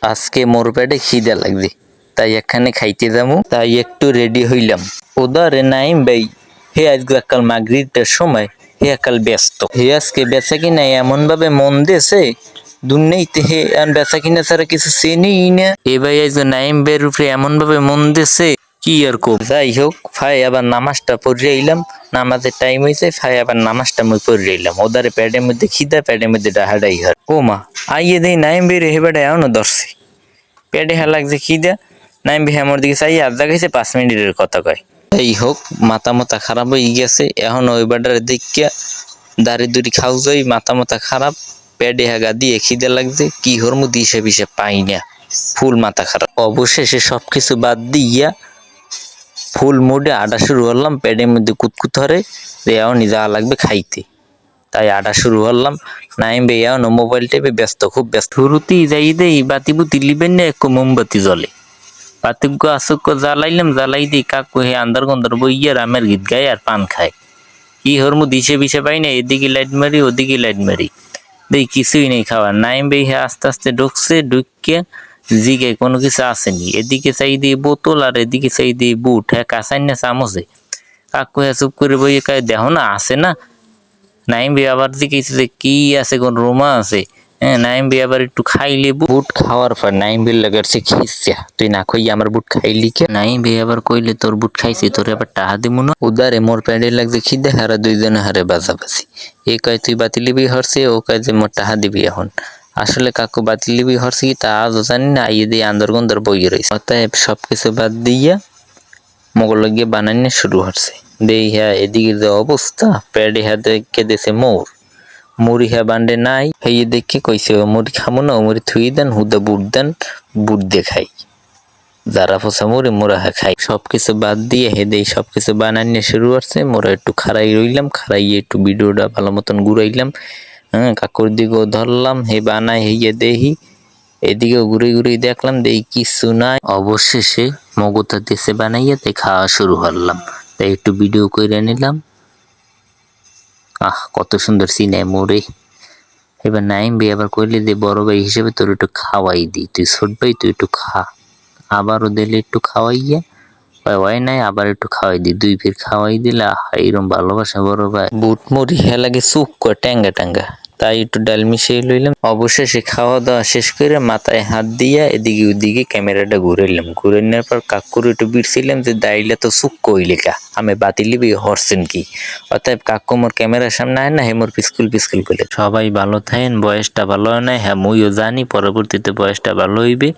আজকে মোর পেটে খিদে লাগছে, তাই এখানে খাইতে যাবো। তাই একটু রেডি হইলাম। ওদারে নাইম ভাই হে আজকাল মাগরিবের সময় হে একাল ব্যস্ত। হে আজকে বেচা কিনা এমন ভাবে মন দিয়েছে, দুনিয়াতে হে বেচা কিনা ছাড়া কিছু চেনেই না। এ ভাই আজ নাইম ভাইয়ের উপরে এমন ভাবে মন দিয়েছে কি আর কো। যাই হোক, ভাই আবার নামাজটা পড়ে আইলাম। নামাজের টাইম হয়েছে, ভাই আবার নামাজটা মুই পড়ে আইলাম। ওদারে পেটের মধ্যে খিদা, পেটের মধ্যে ডাহাডাই হয়। ও মা, আইয়ে দেই নাইম বের হেবাটা এমনও ধরছে। পেটে হ্যাঁ লাগছে খিদা, নাইম বে আমার দিকে চাই আর দেখাইছে 5 মিনিটের কথা কয়। এই হোক, মাথা খারাপ হয়ে গেছে। এখন ওই বাটারে দেখিয়া দাড়ি দুড়ি খাও যাই, মাথা খারাপ, পেটে হাগা দিয়ে খিদে লাগছে। কি হরমু দিশে পিছে পাই না, ফুল মাথা খারাপ। অবশেষে সবকিছু বাদ দিয়া ফুল মুডে আটা শুরু করলাম। পেটের মধ্যে কুতকুত হরে, এখন যা লাগবে খাইতে, তাই আটা শুরু করলাম। নাইম ভাইয়া মোবাইল টেপে ব্যস্ত, খুব ব্যস্ত। শুরুতেই যাই দেই বাতি বুতি লিবেন না, একটু মোমবাতি জ্বলে। বাতিক আসুক জ্বালাইলাম, জ্বালাই দিই কাকু হে আন্দার গন্দার বইয়া রামের গীত গায় আর পান খায়। কি হরমু দিশে পিছে পাই না, এদিকে লাইট মারি ওদিকে লাইট মারি, দেই কিছুই নেই খাওয়ার। নাইম ভাই হে আস্তে আস্তে ঢুকছে, ঢুকিয়া জিগে কোনো কিছু আসেনি। এদিকে চাই দিয়ে বোতল আর এদিকে চাই দিয়ে বুট, হ্যাঁ কাঁচাই না চামচে। কাকু হ্যাঁ চুপ করে বইয়ে কায় দেখো না আসে না। নাইম ভাই আবার জিজ্ঞেস কি আছে, কোন রোমা আছে? হ্যাঁ, নাইম ভাই আবার একটু খাইলে বুট খাওয়ার পর নাইম ভাই লাগাচ্ছে খিসা, তুই না খাই আমার বুট খাইলি কে? নাইম ভাই আবার কইলে তোর বুট খাইছি, তোর আবার টাহা দিমু না। উদারে মোর প্যান্ডে লাগছে খিদে, হারা দুইজনে হারে বাজাবাজি। এ কয় তুই বাতিলিবি হরছে, ও কয় যে মোর টাহা দিবি এখন। আসলে কাকু বাতিলিবি হরছে কি তা আজও জানি না, আইয়ে দিয়ে আন্দর গন্দর বইয়ে রয়েছে। অতএব সবকিছু বাদ দিয়া মোগল গিয়ে বানানো শুরু হচ্ছে। দেই হ্যাঁ এদিকে যে অবস্থা, প্যাডে হ্যাঁ দেখে দেশে মোর মুড়ি হ্যাঁ বান্ডে নাই। হইয়ে দেখে কইছে ও মুড়ি খামো না, ও মুড়ি থুই দেন, হুদা বুট দেন, বুট দিয়ে খাই। যারা ফসা মুড়ি মোরা হ্যাঁ খাই। সবকিছু বাদ দিয়ে হেদেই সবকিছু বানানো শুরু করছে। মোরা একটু খাড়াই রইলাম, খাড়াইয়ে একটু ভিডিওটা ভালো মতন ঘুরাইলাম। হ্যাঁ, কাকুর দিকেও ধরলাম, হে বানাই হইয়ে দেহি। এদিকেও ঘুরে ঘুরে দেখলাম, দেই কিছু নাই। অবশেষে মগতা দেশে বানাইয়া তাই খাওয়া শুরু করলাম। তাই একটু ভিডিও করে নিলাম। কত সুন্দর সিনে মোরে। এবার নাইম ভাই আবার কইলে যে বড় ভাই হিসেবে তোর একটু খাওয়াই দিই, তুই ছোট ভাই তুই একটু খা। আবারও দিলে একটু খাওয়াইয়া, হয় নাই আবার একটু খাওয়াই দিই, 2 ফির খাওয়াই দিলে এরকম ভালোবাসা বড় ভাই। বুট মুড়ি হ্যাঁ লাগে চুপ করে ট্যাঙ্গা ট্যাঙ্গা, তাই একটু ডাল মিশিয়ে লইলাম। অবশেষে খাওয়া দাওয়া শেষ করে মাথায় হাত দিয়া এদিকে ওদিকে ক্যামেরাটা ঘুরাইলাম। ঘুরে নেওয়ার পর কাকুর একটু বিড়ছিলাম যে দাইলে তো চুপ কইলে কা, আমি বাতিলিবি হরছেন কি। অতএব কাকু মোর ক্যামেরার সামনে আয় না, হে মোর পিস্কুল করে। সবাই ভালো থাকেন, বয়সটা ভালো হয় না, হ্যাঁ মুইও জানি পরবর্তীতে বয়সটা ভালো হইবে।